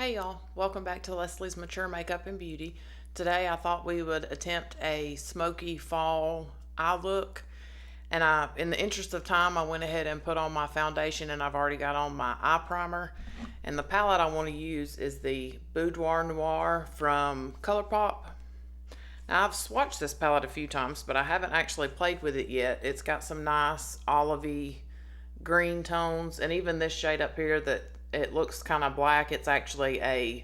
Hey y'all, welcome back to Leslie's Mature Makeup and Beauty. Today I thought we would attempt a smoky fall eye look. And in the interest of time, I went ahead and put on my foundation, and I've already got on my eye primer. And the palette I want to use is the Boudoir Noir from Colourpop. Now I've swatched this palette a few times, but I haven't actually played with it yet. It's got some nice olivey green tones, and even this shade up here that it looks kind of black, it's actually a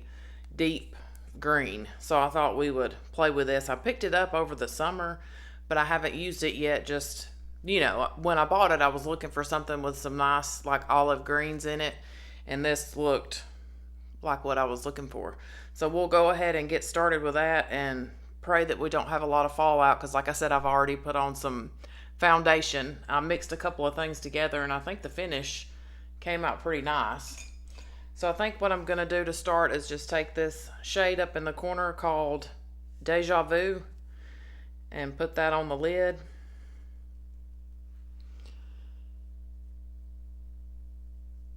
deep green. So I thought we would play with this. I picked it up over the summer, but I haven't used it yet. Just, when I bought it, I was looking for something with some nice like olive greens in it, and this looked like what I was looking for. So we'll go ahead and get started with that and pray that we don't have a lot of fallout, because like I said, I've already put on some foundation. I mixed a couple of things together, and I think the finish came out pretty nice. So I think what I'm going to do to start is just take this shade up in the corner called Deja Vu and put that on the lid.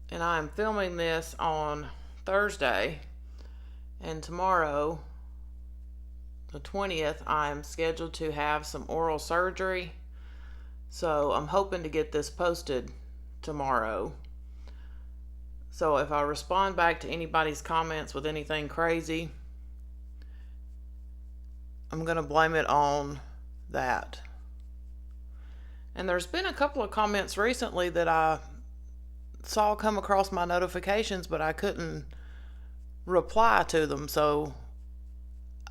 And I am filming this on Thursday, and tomorrow, the 20th, I am scheduled to have some oral surgery. So I'm hoping to get this posted tomorrow. So if I respond back to anybody's comments with anything crazy, I'm going to blame it on that. And there's been a couple of comments recently that I saw come across my notifications, but I couldn't reply to them. So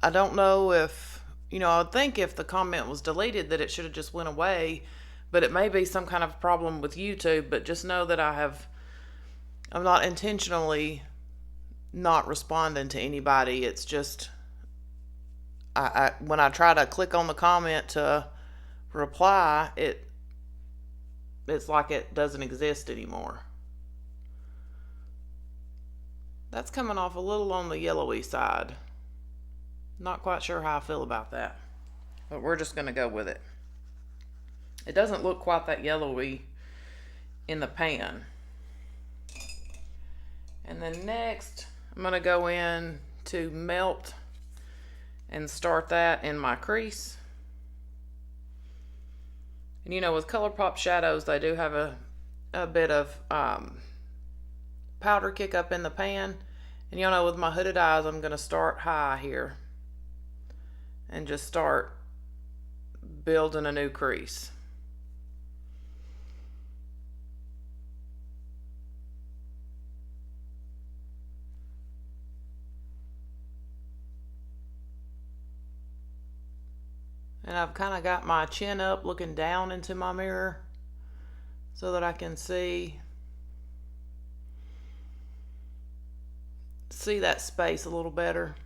I don't know if, I would think if the comment was deleted that it should have just went away, but it may be some kind of problem with YouTube. But just know that I'm not intentionally not responding to anybody. It's just when I try to click on the comment to reply, it's like it doesn't exist anymore. That's coming off a little on the yellowy side. Not quite sure how I feel about that, but we're just going to go with it. It doesn't look quite that yellowy in the pan. And then next, I'm going to go in to melt and start that in my crease. And with Colourpop shadows, they do have a bit of powder kick up in the pan. And with my hooded eyes, I'm going to start high here and just start building a new crease. And I've kind of got my chin up, looking down into my mirror so that I can see that space a little better.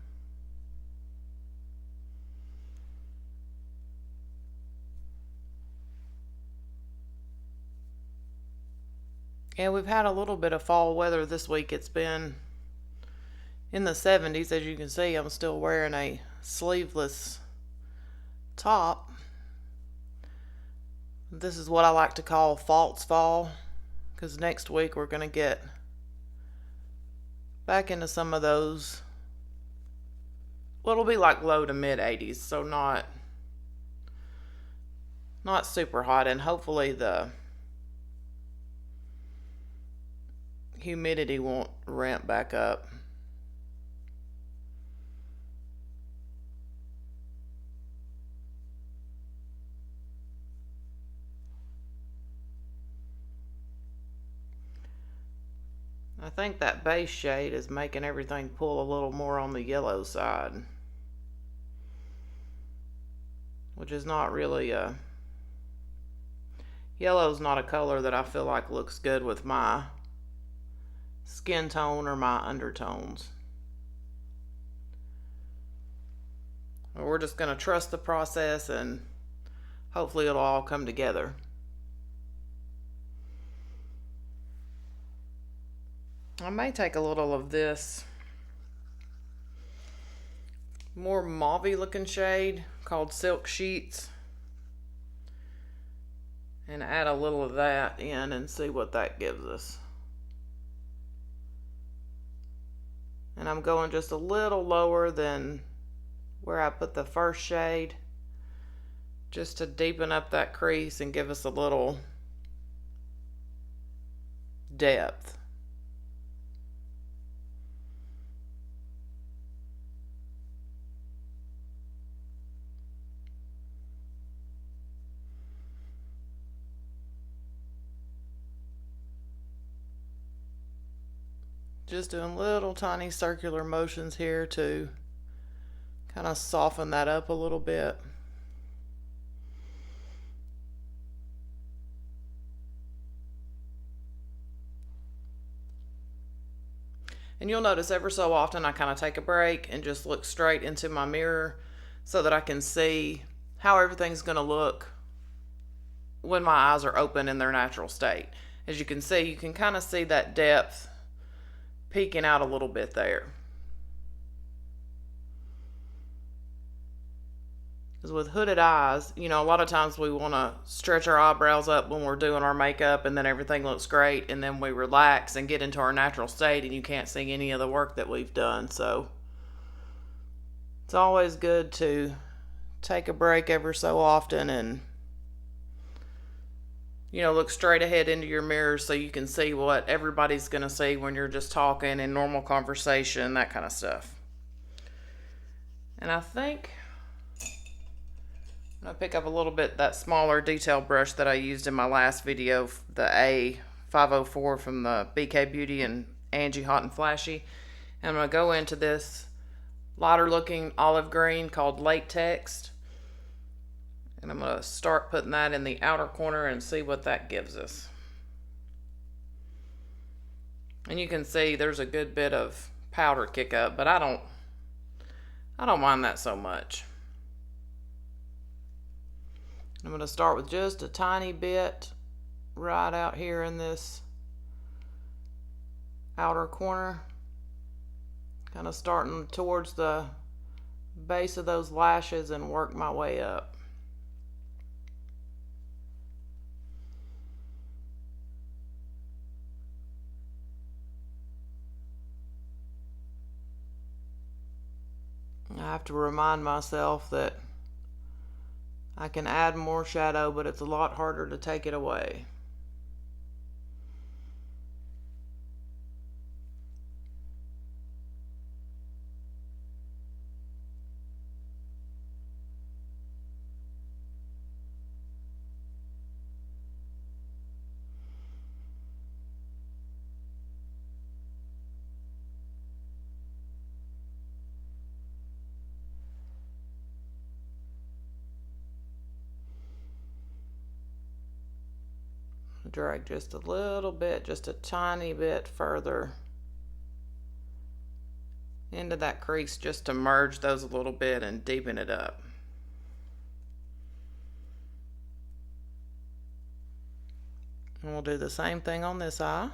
And we've had a little bit of fall weather this week. It's been in the 70s. As you can see, I'm still wearing a sleeveless top. This is what I like to call false fall, because next week we're going to get back into some of those. Well, it'll be like low to mid 80s, so not super hot, and hopefully the humidity won't ramp back up. I think that base shade is making everything pull a little more on the yellow side, which is not really yellow's not a color that I feel like looks good with my skin tone or my undertones. We're just going to trust the process, and hopefully it'll all come together. I may take a little of this more mauve-y looking shade called Silk Sheets and add a little of that in and see what that gives us. And I'm going just a little lower than where I put the first shade, just to deepen up that crease and give us a little depth. Just doing little tiny circular motions here to kind of soften that up a little bit. And you'll notice ever so often I kind of take a break and just look straight into my mirror so that I can see how everything's going to look when my eyes are open in their natural state. As you can see, you can kind of see that depth peeking out a little bit there. Because with hooded eyes, you know, a lot of times we want to stretch our eyebrows up when we're doing our makeup and then everything looks great, and then we relax and get into our natural state and you can't see any of the work that we've done. So it's always good to take a break ever so often and, you know, look straight ahead into your mirror so you can see what everybody's going to see when you're just talking in normal conversation, that kind of stuff. And I think I'm going to pick up a little bit that smaller detail brush that I used in my last video, the A504 from the BK Beauty and Angie Hot and Flashy. And I'm going to go into this lighter looking olive green called Latex. And I'm going to start putting that in the outer corner and see what that gives us. And you can see there's a good bit of powder kick up, but I don't mind that so much. I'm going to start with just a tiny bit right out here in this outer corner. Kind of starting towards the base of those lashes and work my way up. I have to remind myself that I can add more shadow, but it's a lot harder to take it away. Drag just a little bit, just a tiny bit further into that crease just to merge those a little bit and deepen it up. And we'll do the same thing on this eye.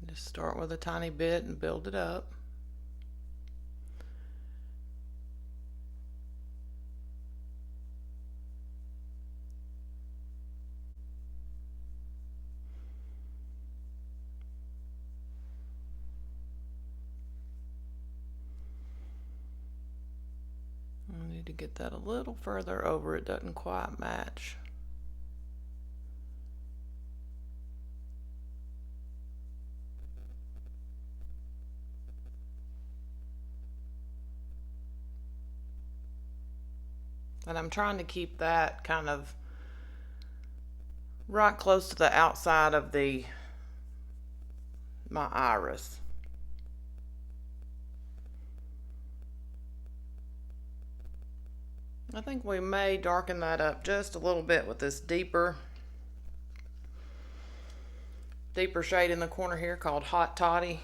Just start with a tiny bit and build it up. I need to get that a little further over. It doesn't quite match. And I'm trying to keep that kind of right close to the outside of my iris. I think we may darken that up just a little bit with this deeper shade in the corner here called Hot Toddy.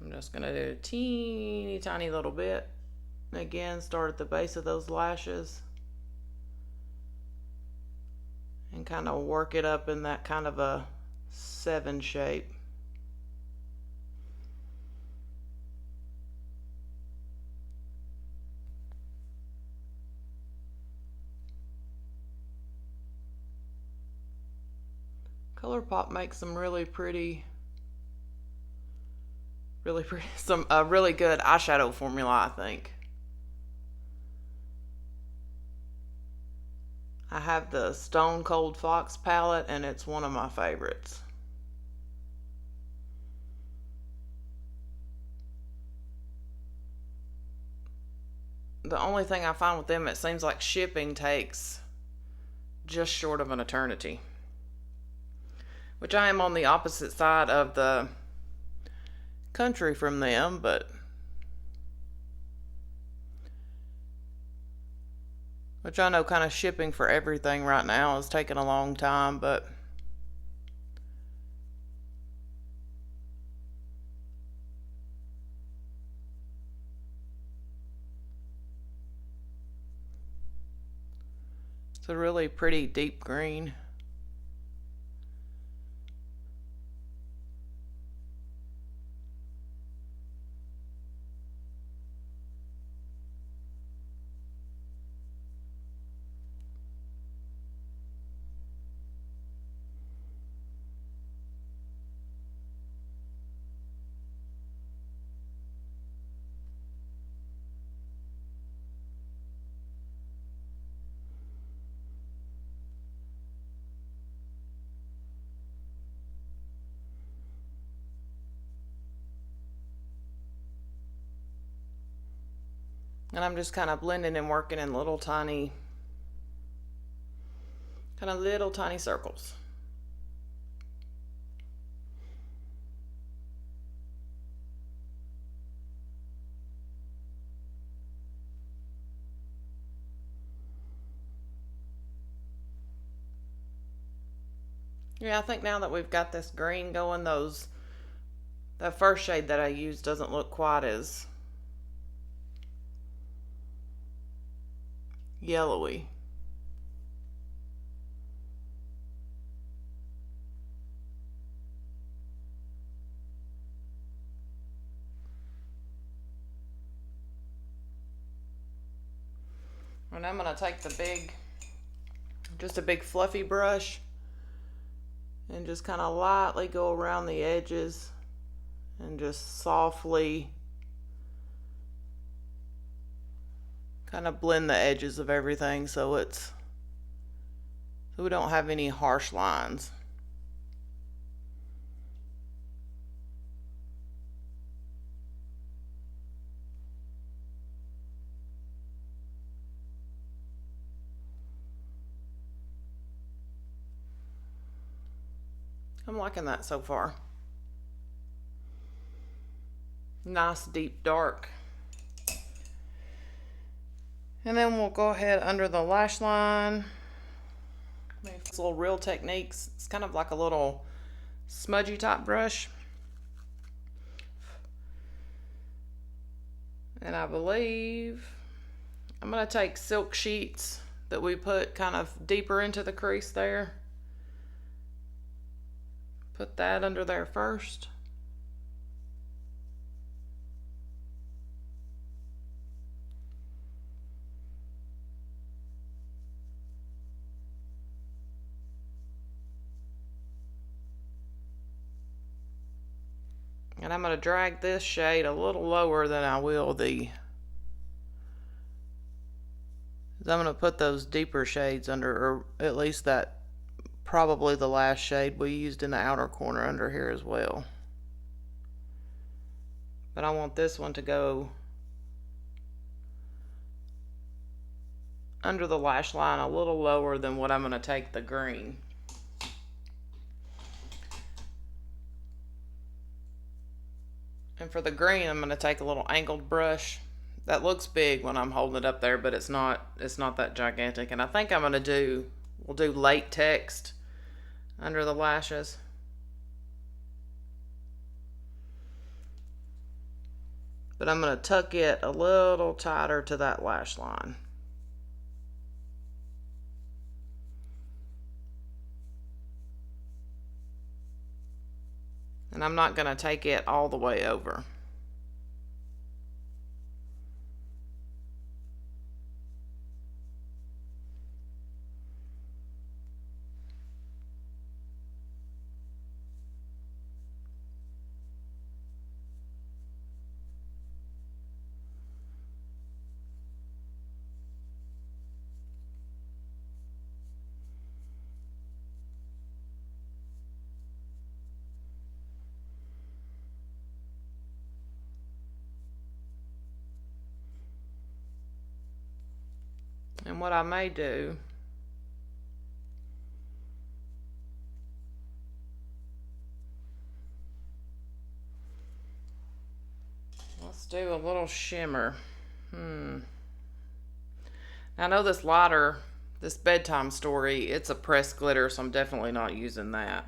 I'm just going to do a teeny tiny little bit. Again, start at the base of those lashes and kind of work it up in that kind of a 7 shape. Colourpop makes some really pretty, some really good eyeshadow formula, I think. I have the Stone Cold Fox palette, and it's one of my favorites. The only thing I find with them, it seems like shipping takes just short of an eternity. Which I am on the opposite side of the country from them, but which I know kind of shipping for everything right now is taking a long time, but it's a really pretty deep green. And I'm just kind of blending and working in little tiny circles. Yeah, I think now that we've got this green going, that first shade that I used doesn't look quite as yellowy. And I'm going to take just a big fluffy brush and just kind of lightly go around the edges and just softly kind of blend the edges of everything so we don't have any harsh lines. I'm liking that so far. Nice deep dark. And then we'll go ahead under the lash line. This little Real Techniques. It's kind of like a little smudgy type brush. And I believe I'm going to take silk sheets that we put kind of deeper into the crease there. Put that under there first. And I'm going to drag this shade a little lower than I will I'm going to put those deeper shades under, or at least probably the last shade we used in the outer corner under here as well. But I want this one to go under the lash line a little lower than what I'm going to take the green. And for the green, I'm going to take a little angled brush. That looks big when I'm holding it up there, but it's not that gigantic. And I think we'll do late text under the lashes. But I'm going to tuck it a little tighter to that lash line. And I'm not going to take it all the way over. And what I may do, let's do a little shimmer. I know this lighter, this bedtime story, it's a pressed glitter, so I'm definitely not using that.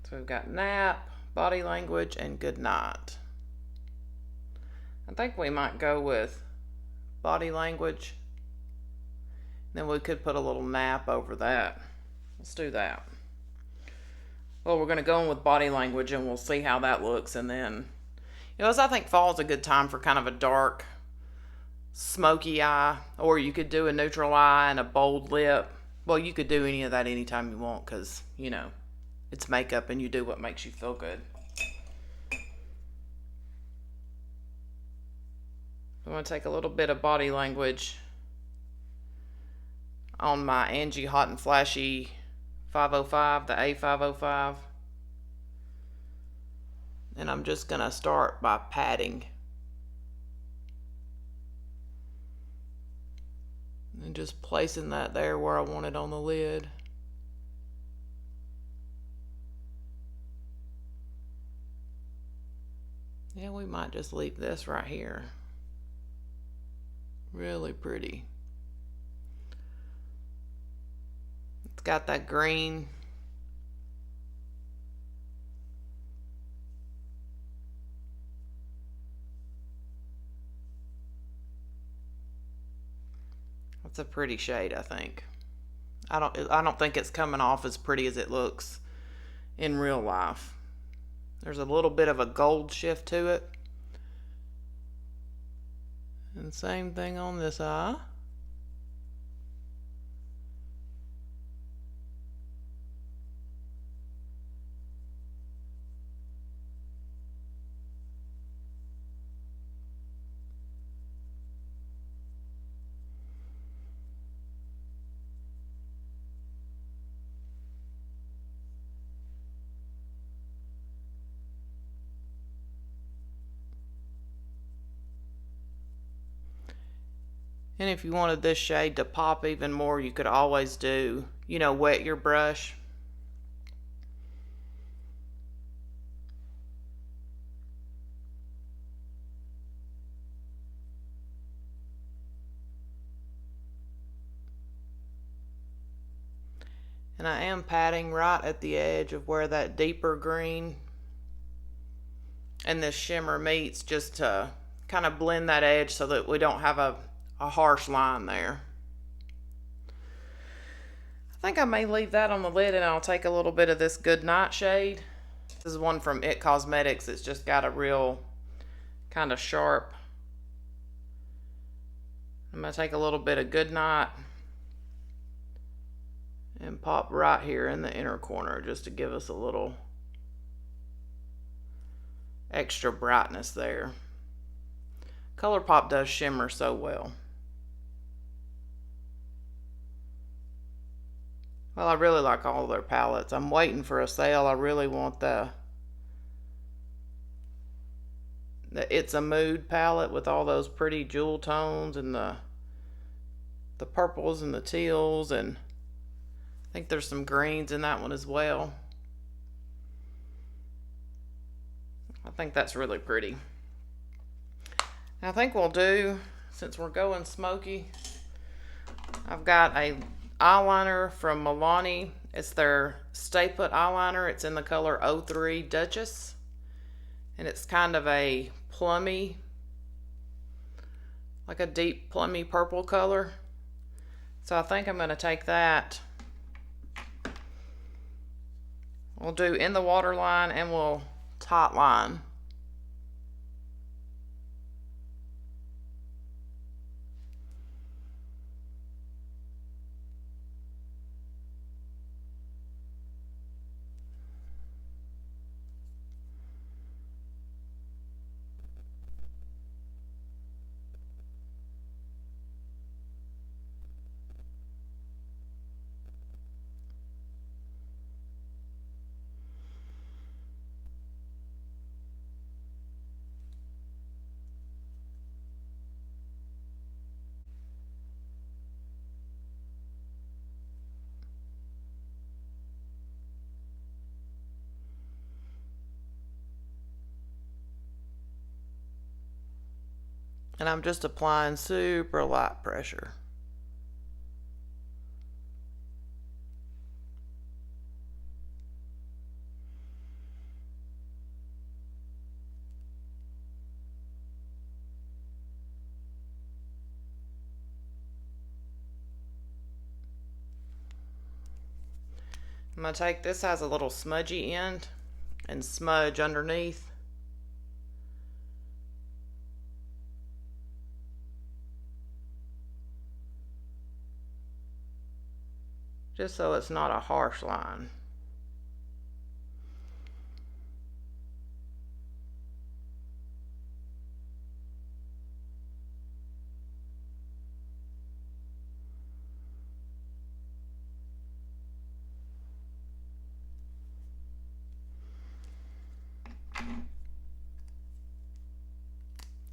So we've got nap, body language, and good night. I think we might go with body language. Then we could put a little nap over that. Let's do that. Well, we're going to go in with body language and we'll see how that looks. And then, as I think fall is a good time for kind of a dark, smoky eye. Or you could do a neutral eye and a bold lip. Well, you could do any of that anytime you want because, it's makeup and you do what makes you feel good. I'm going to take a little bit of body language on my Angie Hot and Flashy 505, the A505. And I'm just going to start by patting. And just placing that there where I want it on the lid. Yeah, we might just leave this right here. Really pretty. It's got that green. That's a pretty shade, I think. I don't think it's coming off as pretty as it looks in real life. There's a little bit of a gold shift to it. And same thing on this eye. And if you wanted this shade to pop even more, you could always do, wet your brush. And I am patting right at the edge of where that deeper green and this shimmer meets, just to kind of blend that edge so that we don't have a harsh line there. I think I may leave that on the lid and I'll take a little bit of this Good Night shade. This is one from It Cosmetics. It's just got a real kind of sharp. I'm going to take a little bit of Good Night and pop right here in the inner corner just to give us a little extra brightness there. Colourpop does shimmer so well. Well, I really like all their palettes. I'm waiting for a sale. I really want the It's a Mood palette with all those pretty jewel tones and the purples and the teals, and I think there's some greens in that one as well. I think that's really pretty. I think we'll do, since we're going smoky, I've got a eyeliner from Milani. It's their Stay Put eyeliner. It's in the color 03 Duchess. And it's kind of a plummy, like a deep plummy purple color. So I think I'm going to take that. We'll do in the waterline and we'll tight line. And I'm just applying super light pressure. I'm going to take, this has a little smudgy end, and smudge underneath. Just so it's not a harsh line.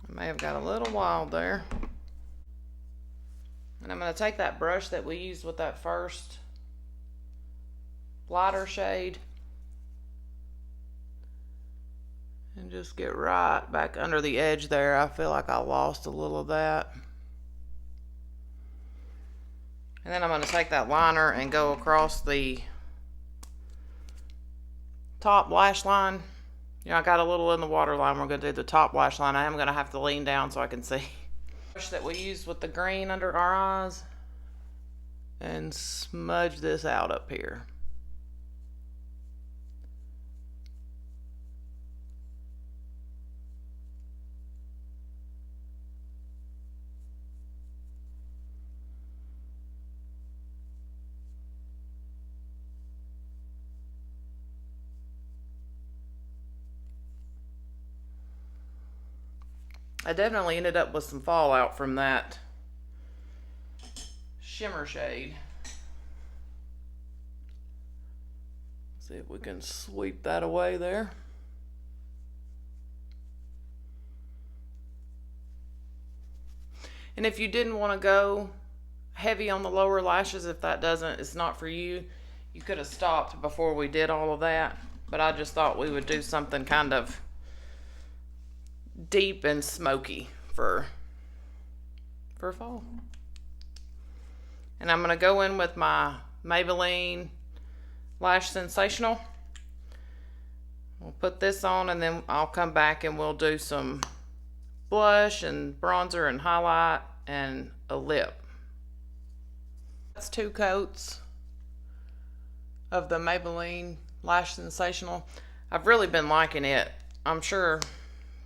I may have got a little wild there. And I'm going to take that brush that we used with that first lighter shade and just get right back under the edge there. I feel like I lost a little of that. And then I'm going to take that liner and go across the top lash line. You know, I got a little in the waterline. We're going to do the top lash line. I am going to have to lean down so I can see. Brush that we used with the green under our eyes, and smudge this out up here. I definitely ended up with some fallout from that shimmer shade. See if we can sweep that away there. And if you didn't want to go heavy on the lower lashes, if that it's not for you, you could have stopped before we did all of that. But I just thought we would do something kind of deep and smoky for fall. And I'm going to go in with my Maybelline Lash Sensational. We'll put this on, and then I'll come back and we'll do some blush and bronzer and highlight and a lip. That's 2 coats of the Maybelline Lash Sensational. I've really been liking it. I'm sure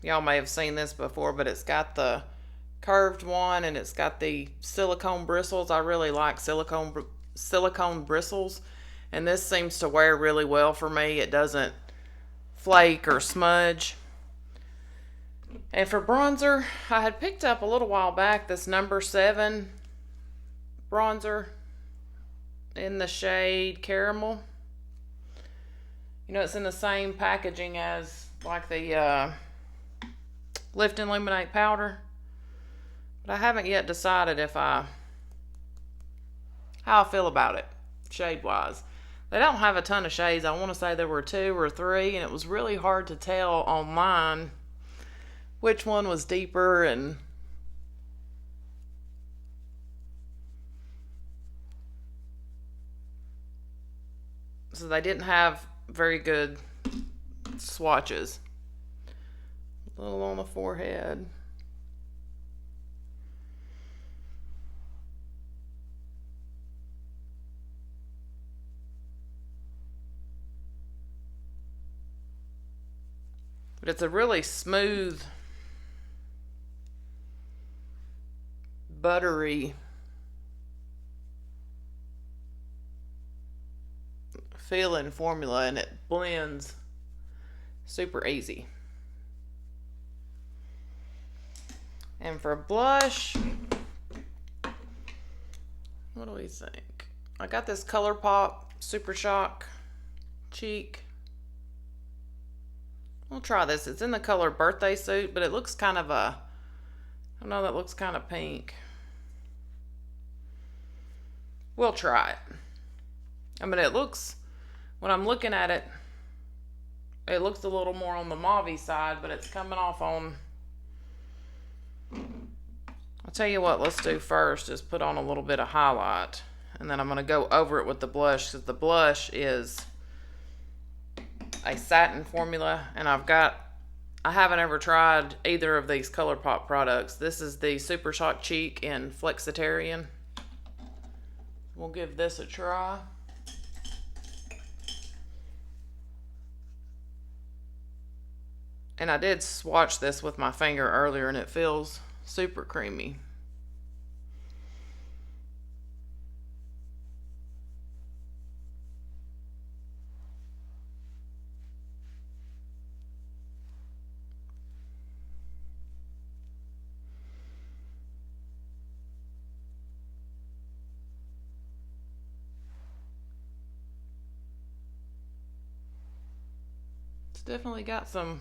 y'all may have seen this before, but it's got the curved one and it's got the silicone bristles. I really like silicone bristles, and this seems to wear really well for me. It doesn't flake or smudge. And for bronzer, I had picked up a little while back this number 7 bronzer in the shade Caramel. You know, it's in the same packaging as like the Lift and Illuminate powder. But I haven't yet decided how I feel about it, shade-wise. They don't have a ton of shades. I want to say there were 2 or 3, and it was really hard to tell online which one was deeper. And so they didn't have very good swatches. A little on the forehead. But it's a really smooth, buttery feeling formula, and it blends super easy. And for blush, what do we think? I got this Colourpop Super Shock Cheek. We'll try this. It's in the color Birthday Suit, but it looks kind of I don't know, that looks kind of pink. We'll try it. I mean, it looks, when I'm looking at it, it looks a little more on the mauve-y side, but it's coming off on I'll tell you what, let's do first is put on a little bit of highlight. And then I'm going to go over it with the blush, because the blush is a satin formula. And I haven't ever tried either of these Colourpop products. This is the Super Shock Cheek in Flexitarian. We'll give this a try. And I did swatch this with my finger earlier, and it feels super creamy. It's definitely got some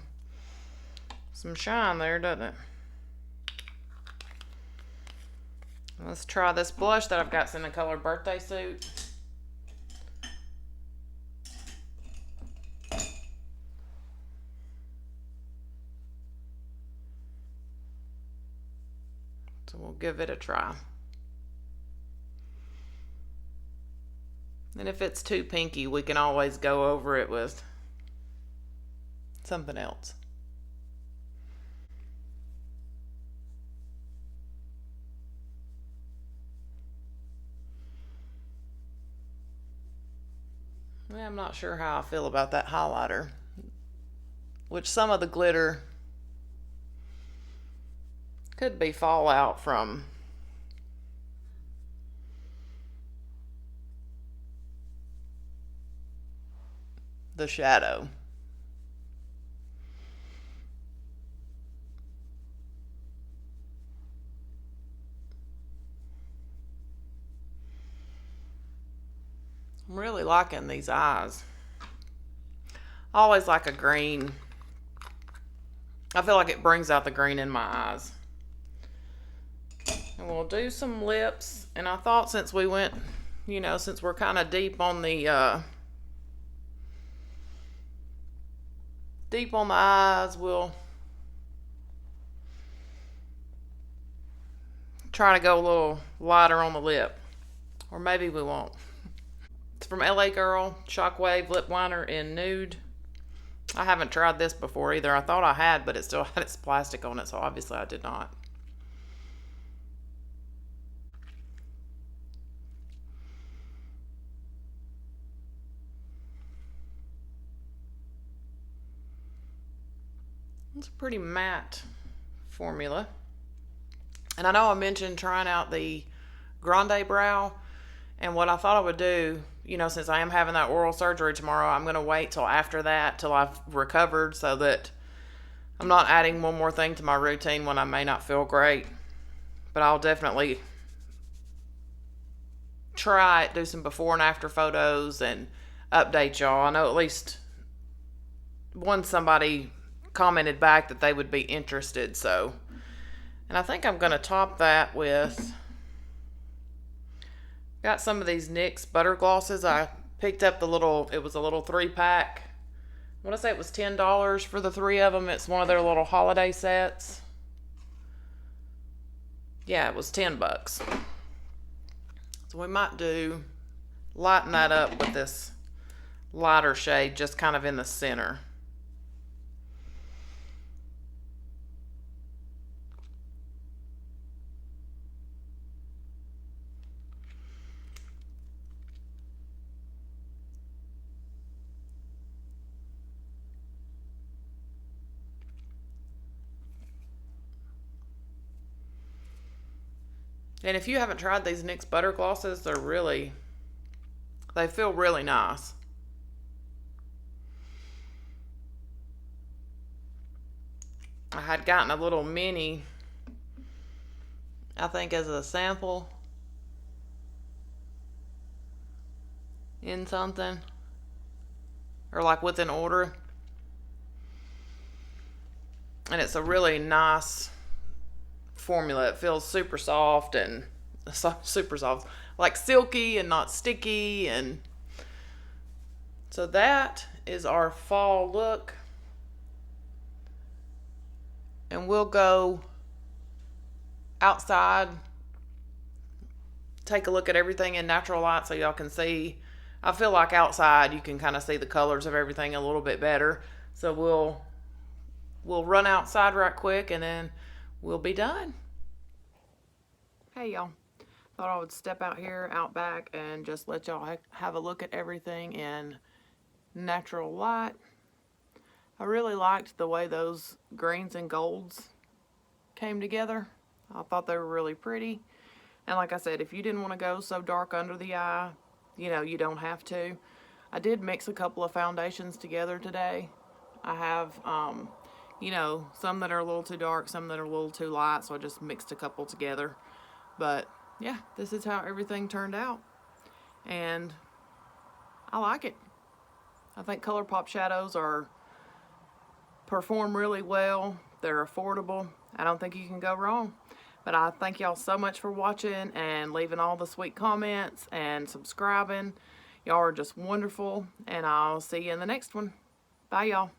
shine there, doesn't it? Let's try this blush that I've got in the color Birthday Suit. So we'll give it a try. And if it's too pinky, we can always go over it with something else. I'm not sure how I feel about that highlighter, which some of the glitter could be fallout from the shadow. I'm really liking these eyes. I always like a green. I feel like it brings out the green in my eyes. And we'll do some lips. And I thought since we went, since we're kind of deep on the eyes, we'll try to go a little lighter on the lip. Or maybe we won't. It's from LA Girl, Shockwave lip liner in Nude. I haven't tried this before either. I thought I had, but it still had its plastic on it, so obviously I did not. It's a pretty matte formula. And I know I mentioned trying out the Grande Brow. And what I thought I would do, since I am having that oral surgery tomorrow, I'm going to wait till after that, till I've recovered, so that I'm not adding one more thing to my routine when I may not feel great. But I'll definitely try it, do some before and after photos, and update y'all. I know at least somebody commented back that they would be interested, so. And I think I'm going to top that with... Got some of these Nyx Butter Glosses. I picked up it was a little 3-pack. I want to say it was $10 for the 3 of them. It's one of their little holiday sets. Yeah, it was $10. So we might lighten that up with this lighter shade just kind of in the center. And if you haven't tried these Nyx Butter Glosses, they feel really nice. I had gotten a little mini, I think, as a sample in something, or like with an order. And it's a really nice formula. It feels super soft and super soft, like silky and not sticky. And so that is our fall look. And we'll go outside, take a look at everything in natural light so y'all can see. I feel like outside you can kind of see the colors of everything a little bit better. So we'll run outside right quick and then we'll be done. Hey y'all, thought I would step out here out back and just let y'all have a look at everything in natural light. I really liked the way those greens and golds came together. I thought they were really pretty. And like I said, if you didn't want to go so dark under the eye, you know, you don't have to. I did mix a couple of foundations together today. I have, you know, some that are a little too dark, some that are a little too light, so I just mixed a couple together. But yeah, this is how everything turned out. And I like it. I think Colourpop shadows perform really well. They're affordable. I don't think you can go wrong. But I thank y'all so much for watching and leaving all the sweet comments and subscribing. Y'all are just wonderful, and I'll see you in the next one. Bye, y'all.